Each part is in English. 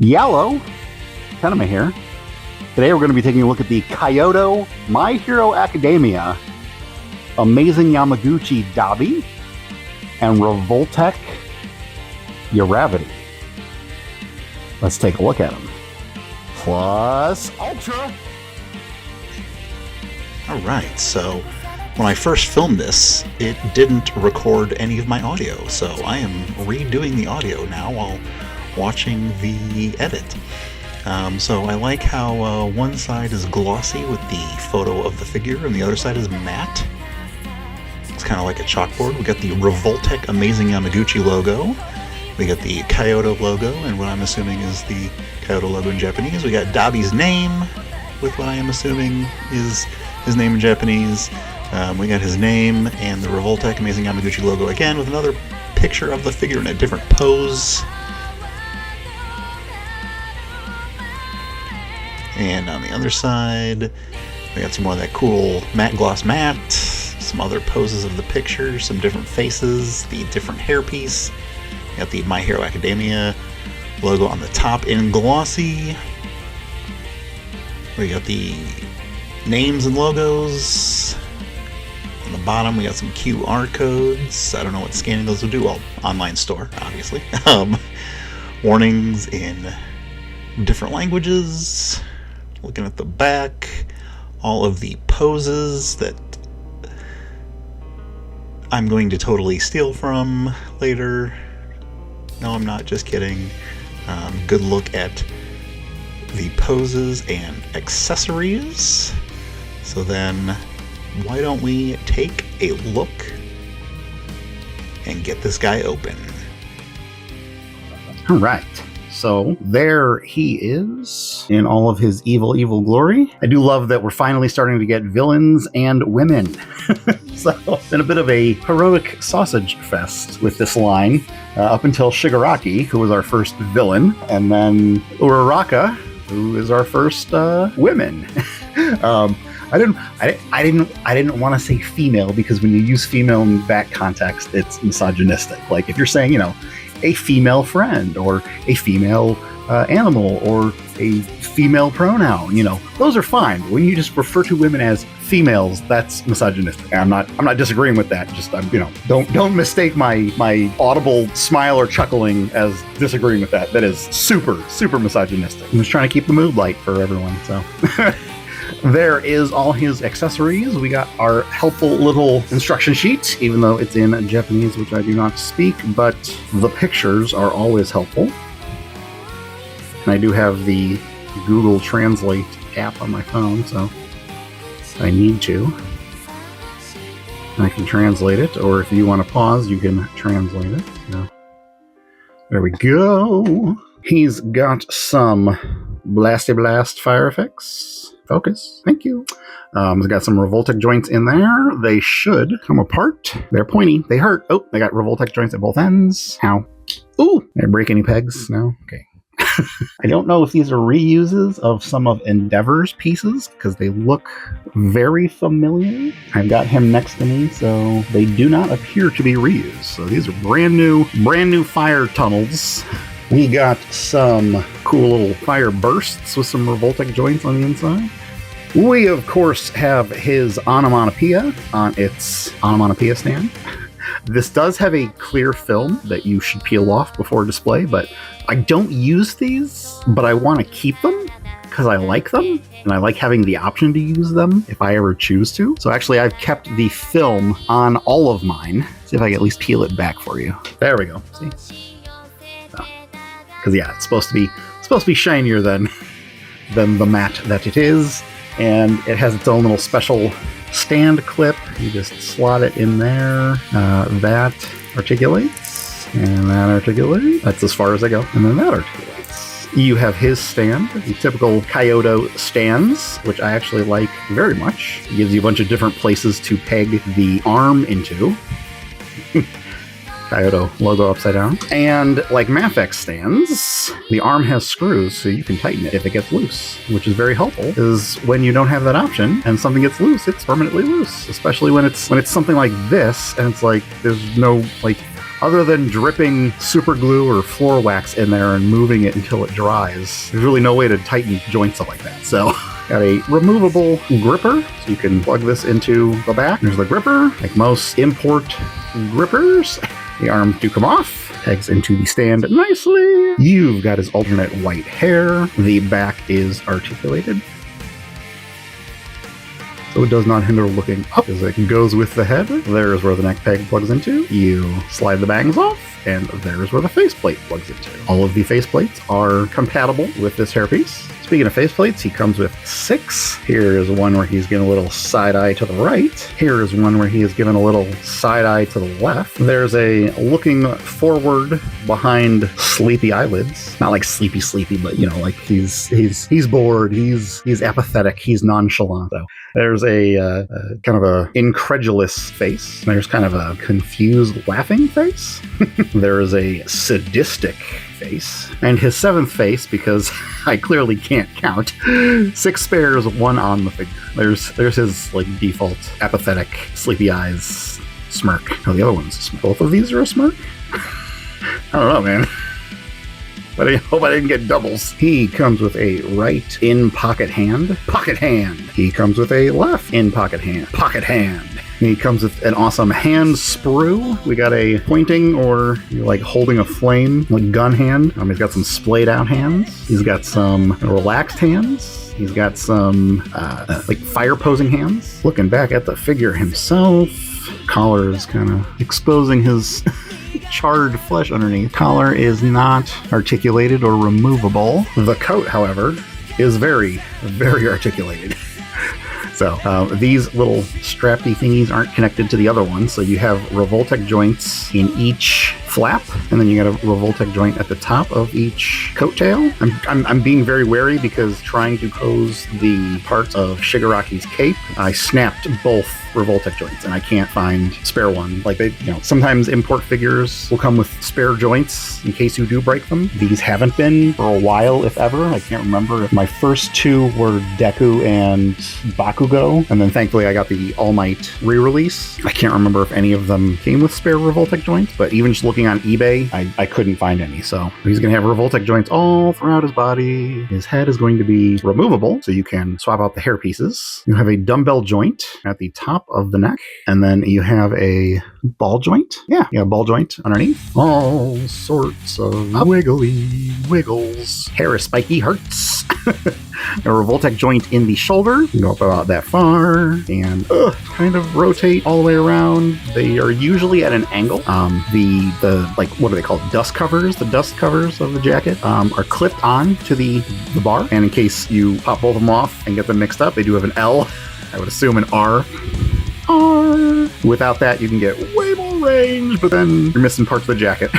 Yellow, TENIME here. Today we're going to be taking a look at the Kaiyodo My Hero Academia, Amazing Yamaguchi Dabi, and Revoltech Uravity. Let's take a look at them. Plus Ultra. Alright, so when I first filmed this, it didn't record any of my audio, so I am redoing the audio now while watching the edit. So I like how one side is glossy with the photo of the figure and the other side is matte. It's kind of like a chalkboard. We got the Revoltech Amazing Yamaguchi logo. We got the Kaiyodo logo, and what I'm assuming is the Kaiyodo logo in Japanese. We got Dabi's name, with what I am assuming is his name in Japanese. We got his name and the Revoltech Amazing Yamaguchi logo again with another picture of the figure in a different pose. And on the other side, we got some more of that cool matte gloss matte, some other poses of the picture, some different faces, the different hairpiece. We got the My Hero Academia logo on the top in glossy. We got the names and logos. On the bottom, we got some QR codes. I don't know what scanning those will do. Well, online store, obviously. Warnings in different languages. Looking at the back, all of the poses that I'm going to totally steal from later. No, I'm not, just kidding. Good look at the poses and accessories. So then, why don't we take a look and get this guy open? All right. So there he is in all of his evil, evil glory. I do love that we're finally starting to get villains and women. So it's been a bit of a heroic sausage fest with this line up until Shigaraki, who was our first villain, and then Uraraka, who is our first women. I didn't want to say female because when you use female in that context, it's misogynistic. Like if you're saying, you know, a female friend or a female animal or a female pronoun, you know, those are fine. When you just refer to women as females, that's misogynistic. I'm not disagreeing with that. Just don't mistake my audible smile or chuckling as disagreeing with that. That is super misogynistic. I'm just trying to keep the mood light for everyone. So. There is all his accessories. We got our helpful little instruction sheet, even though it's in Japanese, which I do not speak, but the pictures are always helpful. And I do have the Google Translate app on my phone, so if I need to, I can translate it, or if you want to pause, you can translate it. So, there we go. He's got some Blasty Blast fire effects. Focus. Thank you. It's got some Revoltech joints in there. They should come apart. They're pointy. They hurt. Oh, they got Revoltech joints at both ends. How? Ooh! Did I break any pegs? No? Okay. I don't know if these are reuses of some of Endeavor's pieces because they look very familiar. I've got him next to me, so they do not appear to be reused. So these are brand new fire tunnels. We got some cool little fire bursts with some Revoltech joints on the inside. We, of course, have his onomatopoeia on its onomatopoeia stand. This does have a clear film that you should peel off before display, but I don't use these, but I want to keep them because I like them, and I like having the option to use them if I ever choose to. So actually, I've kept the film on all of mine. See if I can at least peel it back for you. There we go. See? Because yeah, it's supposed to be shinier than the matte that it is, and it has its own little special stand clip. You just slot it in there. That articulates, and that articulates. That's as far as I go, and then that articulates. You have his stand, the typical Kaiyodo stands, which I actually like very much. It gives you a bunch of different places to peg the arm into. Kaiyodo logo upside down. And like Mafex stands, the arm has screws so you can tighten it if it gets loose, which is very helpful because when you don't have that option and something gets loose, it's permanently loose, especially when it's something like this and it's like there's no like other than dripping super glue or floor wax in there and moving it until it dries, there's really no way to tighten joints up like that. So got a removable gripper, so you can plug this into the back. There's the gripper, like most import grippers. The arms do come off, pegs into the stand nicely. You've got his alternate white hair. The back is articulated, so it does not hinder looking up as it goes with the head. There's where the neck peg plugs into. You slide the bangs off, and there's where the faceplate plugs into. All of the faceplates are compatible with this hairpiece. Speaking of faceplates, he comes with 6. Here is one where he's given a little side eye to the right. Here is one where he is given a little side eye to the left. There's a looking forward behind sleepy eyelids. Not like sleepy, but like he's bored, he's apathetic, he's nonchalant. So there's a kind of a incredulous face. There's kind of a confused laughing face. There is a sadistic face, and his 7th face, because I clearly can't count, 6 spares, 1 on the figure. There's his like default apathetic sleepy eyes smirk. Oh, the other one's both of these are a smirk. I don't know, man. But I hope I didn't get doubles. He comes with a right in-pocket hand. Pocket hand. He comes with a left in-pocket hand. Pocket hand. He comes with an awesome hand sprue. We got a pointing or like holding a flame, like gun hand. He's got some splayed out hands. He's got some relaxed hands. He's got some like fire posing hands. Looking back at the figure himself, collar is kind of exposing his charred flesh underneath. Collar is not articulated or removable. The coat, however, is very, very articulated. So these little strappy thingies aren't connected to the other ones. So you have Revoltech joints in each flap, and then you got a Revoltech joint at the top of each coat tail. I'm being very wary because trying to pose the parts of Shigaraki's cape, I snapped both Revoltech joints, and I can't find spare one. Like sometimes import figures will come with spare joints in case you do break them. These haven't been for a while, if ever. I can't remember if my first 2 were Deku and Bakugo, and then thankfully I got the All Might re-release. I can't remember if any of them came with spare Revoltech joints, but even just looking on eBay, I couldn't find any. So he's going to have Revoltech joints all throughout his body. His head is going to be removable, so you can swap out the hair pieces. You have a dumbbell joint at the top of the neck, and then you have a ball joint. Yeah, you have a ball joint underneath. All sorts of wiggly wiggles. Hair is spiky, hurts. A Revoltech joint in the shoulder. You can go up about that far and kind of rotate all the way around. They are usually at an angle. The like, what are they called? Dust covers. The dust covers of the jacket are clipped on to the bar. And in case you pop both of them off and get them mixed up, they do have an L. I would assume an R. Without that, you can get way more range, but then you're missing parts of the jacket.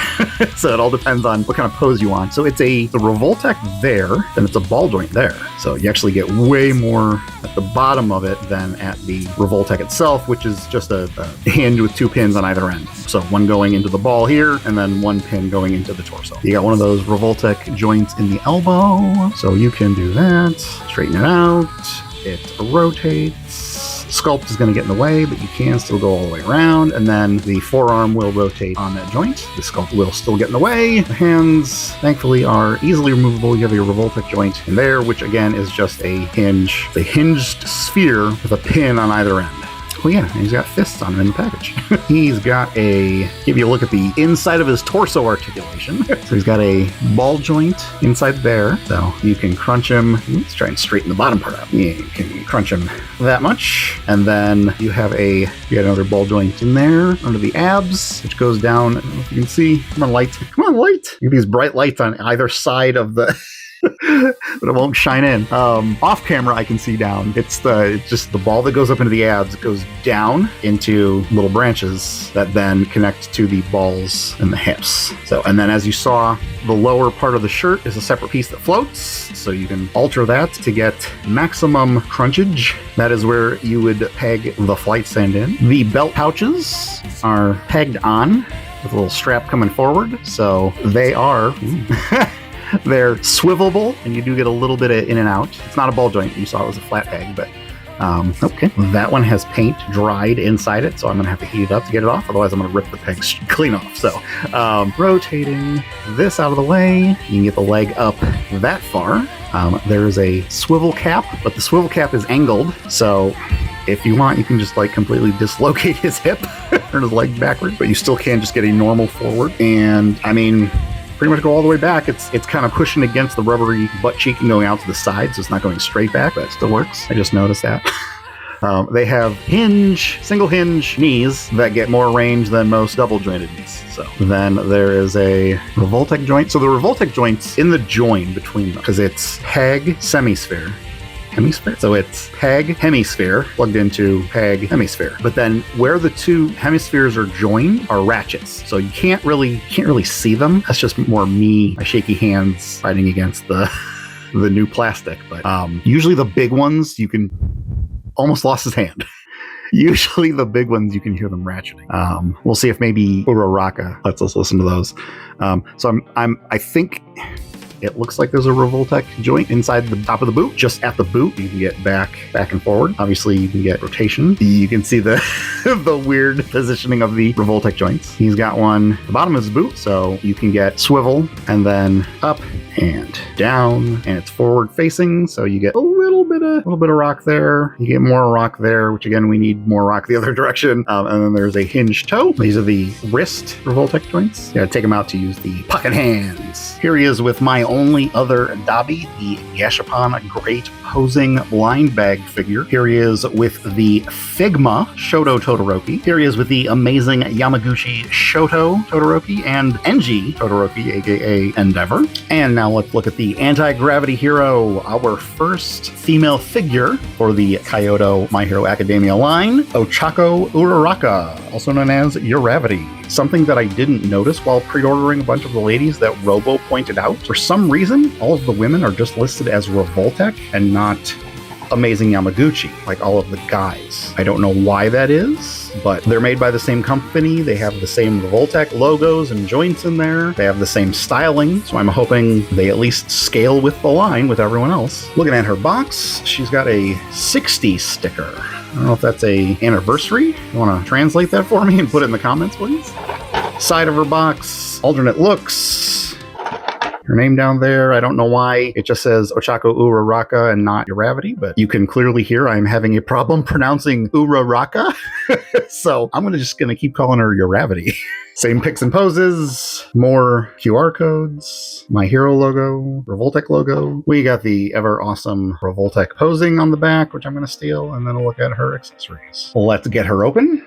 So it all depends on what kind of pose you want. So it's the Revoltech there, then it's a ball joint there. So you actually get way more at the bottom of it than at the Revoltech itself, which is just a hinge with 2 pins on either end. So one going into the ball here, and then 1 pin going into the torso. You got one of those Revoltech joints in the elbow, so you can do that. Straighten it out. It rotates. Sculpt is going to get in the way, but you can still go all the way around, and then the forearm will rotate on that joint. The sculpt will still get in the way. The hands, thankfully, are easily removable. You have your Revoltech joint in there, which again is just a hinged sphere with a pin on either end. Oh yeah, and he's got fists on him in the package. He's got give you a look at the inside of his torso articulation. So he's got a ball joint inside there. So you can crunch him. Let's try and straighten the bottom part out. Yeah, you can crunch him that much. And then you got another ball joint in there under the abs, which goes down. I don't know if you can see. Come on, light. Come on, light. You have these bright lights on either side of the but it won't shine in. Off camera, I can see down. It's just the ball that goes up into the abs. It goes down into little branches that then connect to the balls and the hips. So, and then as you saw, the lower part of the shirt is a separate piece that floats. So you can alter that to get maximum crunchage. That is where you would peg the flight stand in. The belt pouches are pegged on with a little strap coming forward. So they are... They're swivelable, and you do get a little bit of in and out. It's not a ball joint. You saw it was a flat peg, but Okay, that one has paint dried inside it, so I'm gonna have to heat it up to get it off. Otherwise, I'm gonna rip the pegs clean off. So, rotating this out of the way, you can get the leg up that far. There is a swivel cap, but the swivel cap is angled, so if you want, you can just like completely dislocate his hip, turn his leg backward, but you still can just get a normal forward. And I mean, pretty much go all the way back. It's kind of pushing against the rubbery butt cheek and going out to the side, so it's not going straight back, but it still works. I just noticed that. They have single hinge knees that get more range than most double jointed knees. So then there is a Revoltech joint. So the Revoltech joint's in the join between them because it's peg hemisphere. So it's peg hemisphere plugged into peg hemisphere. But then where the two hemispheres are joined are ratchets. So you can't really see them. That's just more me, my shaky hands fighting against the new plastic. But usually the big ones you can almost lost his hand. Usually the big ones you can hear them ratcheting. We'll see if maybe Uraraka lets us listen to those. So I think it looks like there's a Revoltech joint inside the top of the boot. Just at the boot, you can get back and forward. Obviously, you can get rotation. You can see the the weird positioning of the Revoltech joints. He's got one at the bottom of his boot, so you can get swivel and then up and down, and it's forward facing, so you get a little bit of rock there. You get more rock there, which again, we need more rock the other direction. And then there's a hinge toe. These are the wrist Revoltech joints. You gotta take them out to use the pocket hands. Here he is with my only other Dabi, the Gashapon Great Posing Blind Bag figure. Here he is with the Figma Shoto Todoroki. Here he is with the amazing Yamaguchi Shoto Todoroki and Enji Todoroki, aka Endeavor. And now let's look at the Anti-Gravity Hero, our first female figure for the Kaiyodo My Hero Academia line, Ochako Uraraka, also known as Uravity. Something that I didn't notice while pre-ordering a bunch of the ladies that Robo pointed out. For some reason, all of the women are just listed as Revoltech and not Amazing Yamaguchi, like all of the guys. I don't know why that is, but they're made by the same company. They have the same Revoltech logos and joints in there. They have the same styling, so I'm hoping they at least scale with the line with everyone else. Looking at her box, she's got a 60 sticker. I don't know if that's a anniversary. You want to translate that for me and put it in the comments, please? Side of her box, alternate looks. Her name down there, I don't know why it just says Ochako Uraraka and not Uravity, but you can clearly hear I'm having a problem pronouncing Uraraka. So I'm just gonna keep calling her Uravity. Same pics and poses, more QR codes, My Hero logo, Revoltech logo. We got the ever awesome Revoltech posing on the back, which I'm gonna steal, and then I'll look at her accessories. Let's get her open.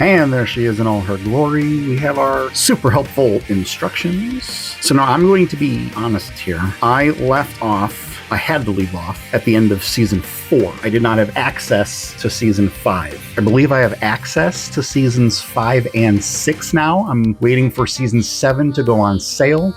And there she is in all her glory. We have our super helpful instructions. So now I'm going to be honest here. I had to leave off at the end of season 4. I did not have access to season 5. I believe I have access to seasons 5 and 6 now. I'm waiting for season 7 to go on sale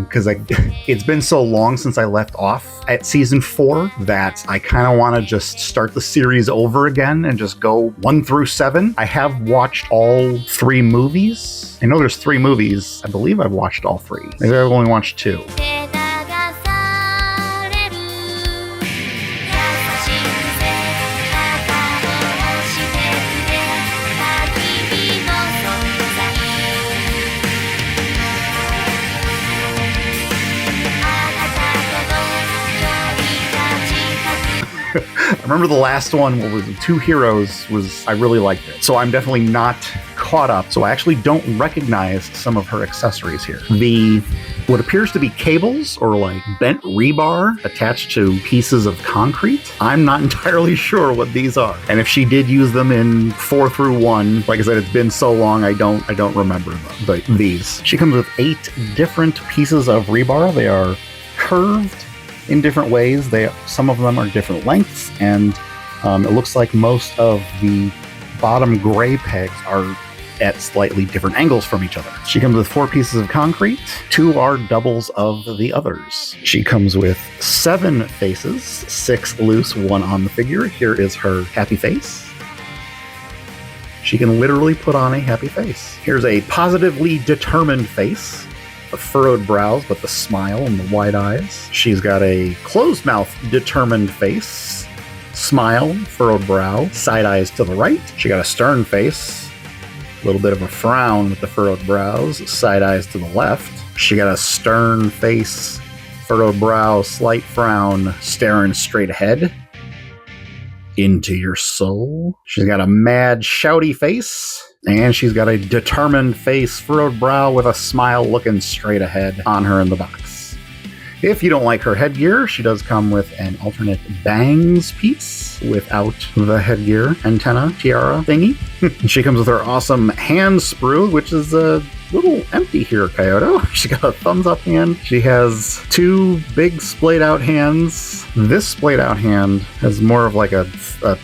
because it's been so long since I left off at season 4 that I kind of want to just start the series over again and just go 1 through 7. I have watched all 3 movies. I know there's 3 movies. I believe I've watched all 3. Maybe I've only watched 2. I remember the last one, what was it, Two Heroes, I really liked it. So I'm definitely not caught up. So I actually don't recognize some of her accessories here. What appears to be cables or like bent rebar attached to pieces of concrete. I'm not entirely sure what these are. And if she did use them in 4 through 1, like I said, it's been so long, I don't remember them. But these. She comes with 8 different pieces of rebar. They are curved in different ways. Some of them are different lengths, and it looks like most of the bottom gray pegs are at slightly different angles from each other. She comes with 4 pieces of concrete. 2 are doubles of the others. She comes with 7 faces, 6 loose, 1 on the figure. Here is her happy face. She can literally put on a happy face. Here's a positively determined face. The furrowed brows, but the smile and the wide eyes. She's got a closed mouth, determined face, smile, furrowed brow, side eyes to the right. She got a stern face, a little bit of a frown with the furrowed brows, side eyes to the left. She got a stern face, furrowed brow, slight frown, staring straight ahead into your soul. She's got a mad, shouty face, and she's got a determined face, furrowed brow with a smile looking straight ahead on her in the box. If you don't like her headgear, she does come with an alternate bangs piece without the headgear antenna tiara thingy. She comes with her awesome hand sprue, which is a little empty here, Kaiyodo. She got a thumbs up hand. She has two big splayed out hands. This splayed out hand has more of like a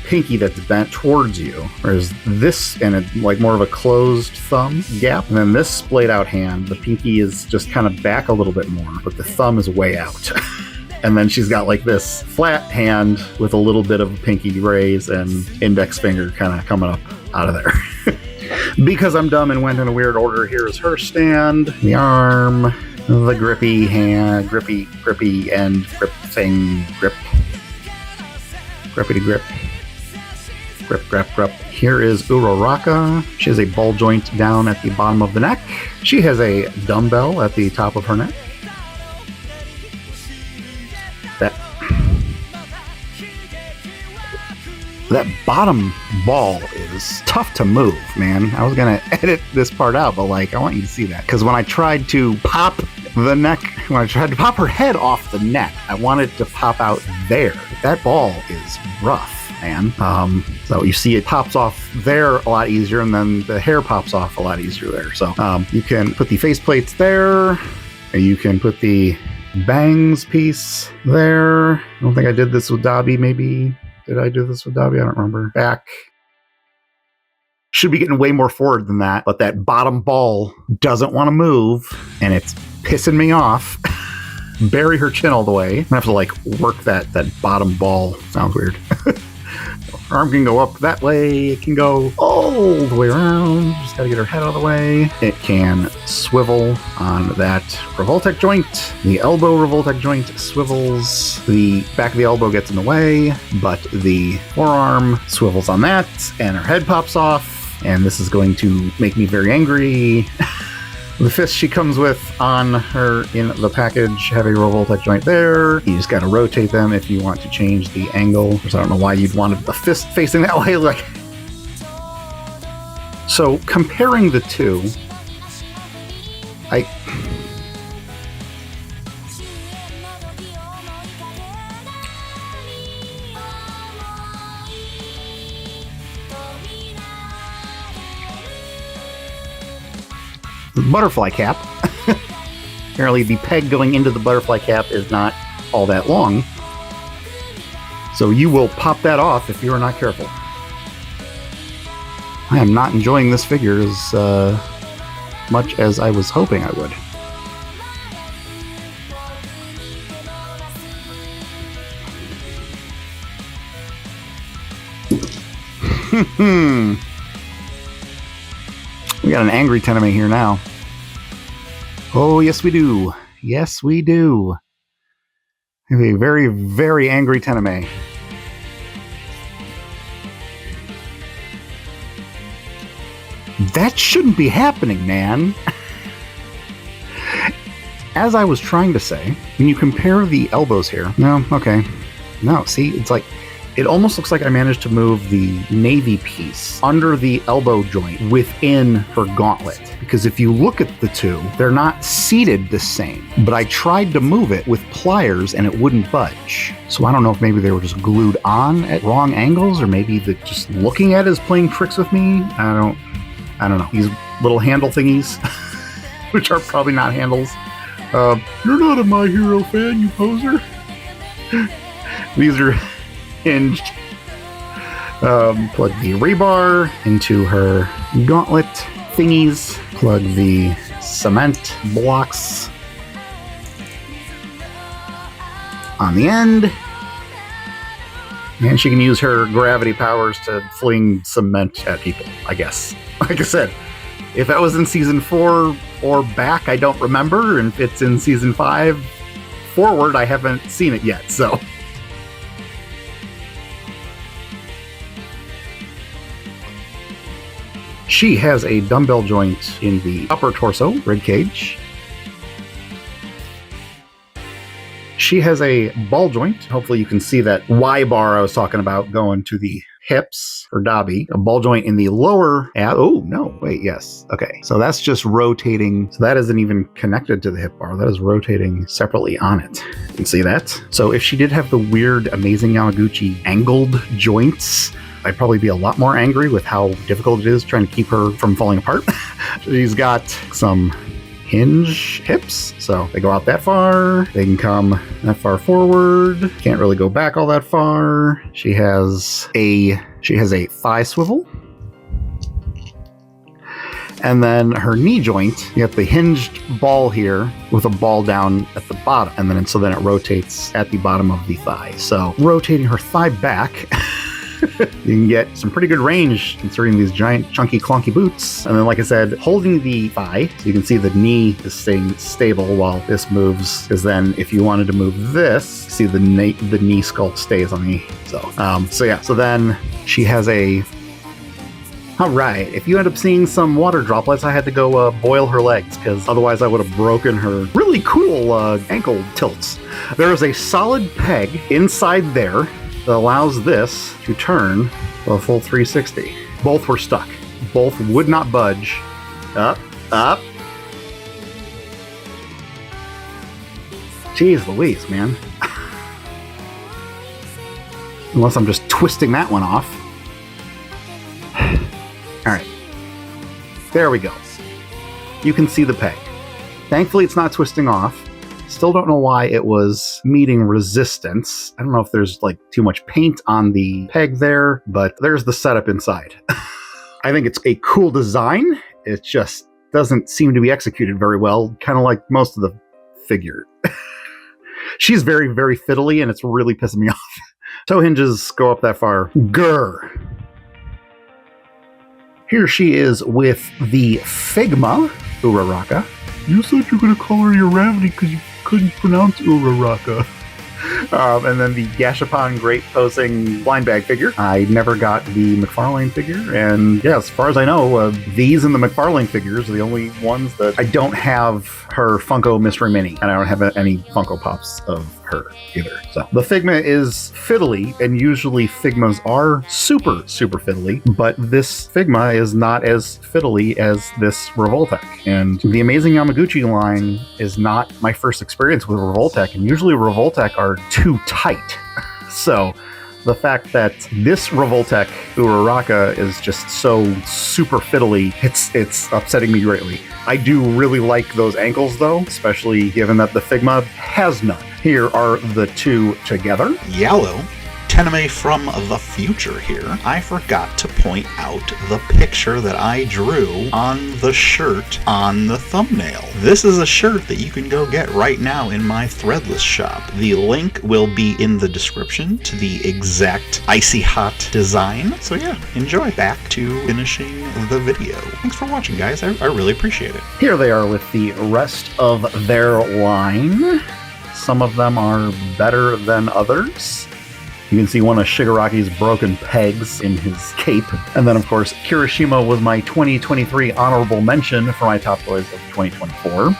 pinky that's bent towards you, whereas this and it like more of a closed thumb gap. And then this splayed out hand, the pinky is just kind of back a little bit more, but the thumb is way out. And then she's got like this flat hand with a little bit of a pinky raise and index finger kind of coming up out of there. Because I'm dumb and went in a weird order, here is her stand, the arm, the grippy hand, grippy end, grip thing, grippy to grip, grip. Here is Uraraka. She has a ball joint down at the bottom of the neck. She has a dumbbell at the top of her neck. That bottom ball is tough to move, man. I was gonna edit this part out, but like, I want you to see that. Because when I tried to pop the neck, when I tried to pop her head off the neck, I wanted to pop out there. That ball is rough, man. So you see it pops off there a lot easier, and then the hair pops off a lot easier there. So you can put the faceplates there, and you can put the bangs piece there. I don't think I did this with Dabi, maybe. Did I do this with Dabi? I don't remember. Back. Should be getting way more forward than that, but that bottom ball doesn't want to move, and it's pissing me off. Bury her chin all the way. I have to like work that bottom ball. Sounds weird. Arm can go up that way. It can go all the way around. Just gotta get her head out of the way. It can swivel on that Revoltech joint. The elbow Revoltech joint swivels. The back of the elbow gets in the way, but the forearm swivels on that, and her head pops off. And this is going to make me very angry. The fists she comes with on her in the package have a Revoltech joint there. You just got to rotate them if you want to change the angle. I don't know why you'd want the fist facing that way. Like, so comparing the two, butterfly cap. Apparently the peg going into the butterfly cap is not all that long, so you will pop that off if you are not careful. I am not enjoying this figure as much as I was hoping I would. We got an angry TENIME here now. Oh, yes we do. Yes we do. We have a very, very angry TENIME. That shouldn't be happening, man. As I was trying to say, when you compare the elbows here... No, okay. No, see, it's like... It almost looks like I managed to move the navy piece under the elbow joint within her gauntlet. Because if you look at the two, they're not seated the same. But I tried to move it with pliers and it wouldn't budge. So I don't know if maybe they were just glued on at wrong angles, or maybe just looking at it is playing tricks with me. I don't know. These little handle thingies, which are probably not handles. You're not a My Hero fan, you poser. These are hinged. Plug the rebar into her gauntlet thingies. Plug the cement blocks on the end. And she can use her gravity powers to fling cement at people, I guess. Like I said, if that was in Season 4 or back, I don't remember. And if it's in Season 5 forward, I haven't seen it yet, so... She has a dumbbell joint in the upper torso, rib cage. She has a ball joint. Hopefully you can see that Y bar I was talking about going to the hips for Dabi. A ball joint in the lower oh no, wait, yes. Okay, so that's just rotating. So that isn't even connected to the hip bar. That is rotating separately on it. You can see that. So if she did have the weird, amazing Yamaguchi angled joints, I'd probably be a lot more angry with how difficult it is trying to keep her from falling apart. She's got some hinge hips, so they go out that far. They can come that far forward. Can't really go back all that far. She has a thigh swivel. And then her knee joint, you have the hinged ball here with a ball down at the bottom. And then so then it rotates at the bottom of the thigh. So rotating her thigh back, you can get some pretty good range considering these giant, chunky, clunky boots. And then, like I said, holding the thigh, so you can see the knee is staying stable while this moves. Because then, if you wanted to move this, see the knee sculpt stays on the knee. So then she has a. All right, if you end up seeing some water droplets, I had to go boil her legs because otherwise I would have broken her really cool ankle tilts. There is a solid peg inside there that allows this to turn a full 360. Both were stuck. Both would not budge. Up, up. Jeez Louise, man. Unless I'm just twisting that one off. All right. There we go. You can see the peg. Thankfully, it's not twisting off. Still don't know why it was meeting resistance. I don't know if there's like too much paint on the peg there, but there's the setup inside. I think it's a cool design. It just doesn't seem to be executed very well, kind of like most of the figure. She's very, very fiddly, and it's really pissing me off. Toe hinges go up that far. Grr. Here she is with the Figma Uraraka. You said you were going to call her Uravity because you couldn't pronounce Uraraka. And then the Gashapon Great Posing blind bag figure. I never got the McFarlane figure. And yeah, as far as I know, these and the McFarlane figures are the only ones that I don't have her Funko Mystery Mini. And I don't have any Funko Pops of her either. So the Figma is fiddly, and usually Figmas are super, super fiddly, but this Figma is not as fiddly as this Revoltech. And the Amazing Yamaguchi line is not my first experience with Revoltech, and usually Revoltech are too tight. So the fact that this Revoltech Uraraka is just so super fiddly, it's upsetting me greatly. I do really like those ankles though, especially given that the Figma has none. Here are the two together. Yellow. TENIME from the future here. I forgot to point out the picture that I drew on the shirt on the thumbnail. This is a shirt that you can go get right now in my Threadless shop. The link will be in the description to the exact IcyHot design. So yeah, enjoy. Back to finishing the video. Thanks for watching, guys. I really appreciate it. Here they are with the rest of their line. Some of them are better than others. You can see one of Shigaraki's broken pegs in his cape. And then, of course, Kirishima was my 2023 honorable mention for my top toys of 2024.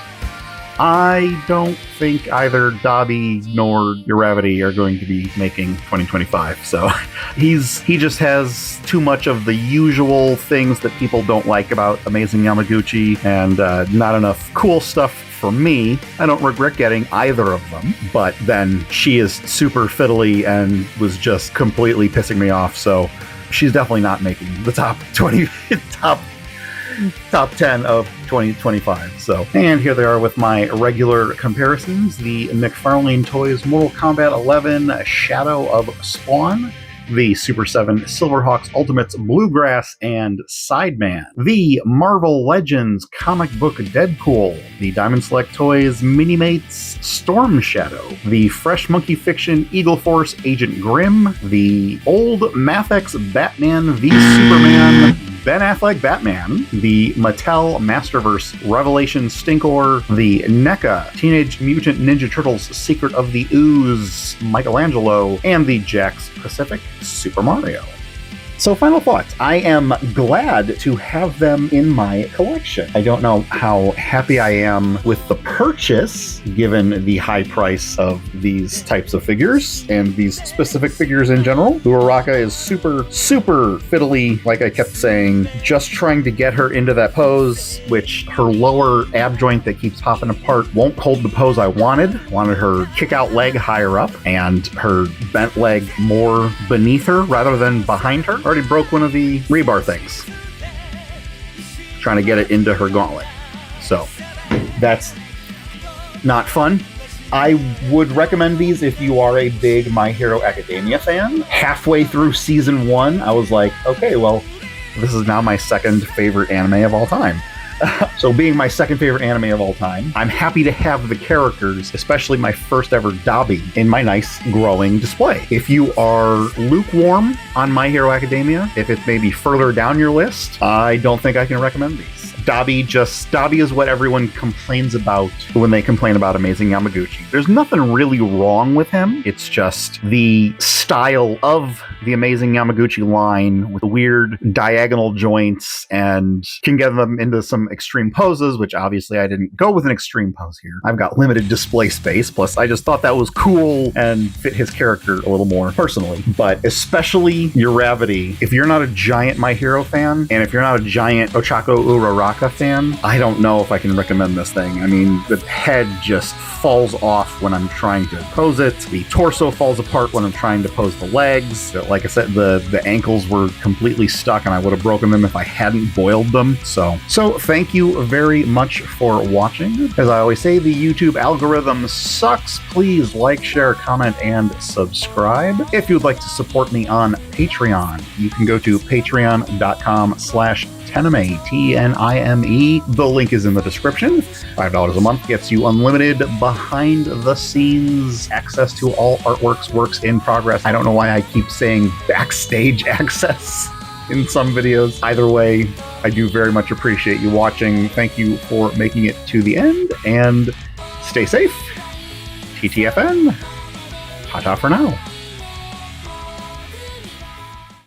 I don't think either Dabi nor Uravity are going to be making 2025. So he just has too much of the usual things that people don't like about Amazing Yamaguchi, and not enough cool stuff for me. I don't regret getting either of them, but then she is super fiddly and was just completely pissing me off. So she's definitely not making the top 20, top 10 of 2025. So, and here they are with my regular comparisons. The McFarlane Toys Mortal Kombat 11 Shadow of Spawn, the Super 7 Silverhawks Ultimates Bluegrass and Sideman, the Marvel Legends Comic Book Deadpool, the Diamond Select Toys Minimates Storm Shadow, the Fresh Monkey Fiction Eagle Force Agent Grimm, the Old Mathex Batman v Superman Ben Affleck Batman, the Mattel Masterverse Revelation Stinkor, the NECA Teenage Mutant Ninja Turtles Secret of the Ooze Michelangelo, and the Jakks Pacific Super Mario. So final thoughts. I am glad to have them in my collection. I don't know how happy I am with the purchase, given the high price of these types of figures and these specific figures in general. Uraraka is super, super fiddly, like I kept saying, just trying to get her into that pose, which her lower ab joint that keeps popping apart won't hold the pose I wanted. Wanted her kick out leg higher up and her bent leg more beneath her rather than behind her. Already broke one of the rebar things, trying to get it into her gauntlet. So that's not fun. I would recommend these if you are a big My Hero Academia fan. Halfway through season 1, I was like, okay, well, this is now my second favorite anime of all time. So being my second favorite anime of all time, I'm happy to have the characters, especially my first ever Dabi, in my nice growing display. If you are lukewarm on My Hero Academia, if it's maybe further down your list, I don't think I can recommend these. Dabi is what everyone complains about when they complain about Amazing Yamaguchi. There's nothing really wrong with him. It's just the style of the Amazing Yamaguchi line with weird diagonal joints and can get them into some extreme poses, which obviously I didn't go with an extreme pose here. I've got limited display space, plus I just thought that was cool and fit his character a little more personally. But especially Uravity, if you're not a giant My Hero fan, and if you're not a giant Ochako Uraraka fan, I don't know if I can recommend this thing. I mean, the head just falls off when I'm trying to pose it. The torso falls apart when I'm trying to pose the legs. Like I said, the ankles were completely stuck and I would have broken them if I hadn't boiled them. So thank you very much for watching. As I always say, the YouTube algorithm sucks. Please like, share, comment, and subscribe. If you'd like to support me on Patreon, you can go to patreon.com/TENIME, TNIME. The link is in the description. $5 a month gets you unlimited behind the scenes access to all artworks, works in progress. I don't know why I keep saying backstage access in some videos. Either way, I do very much appreciate you watching. Thank you for making it to the end, and stay safe. TTFN. Ta-ta for now.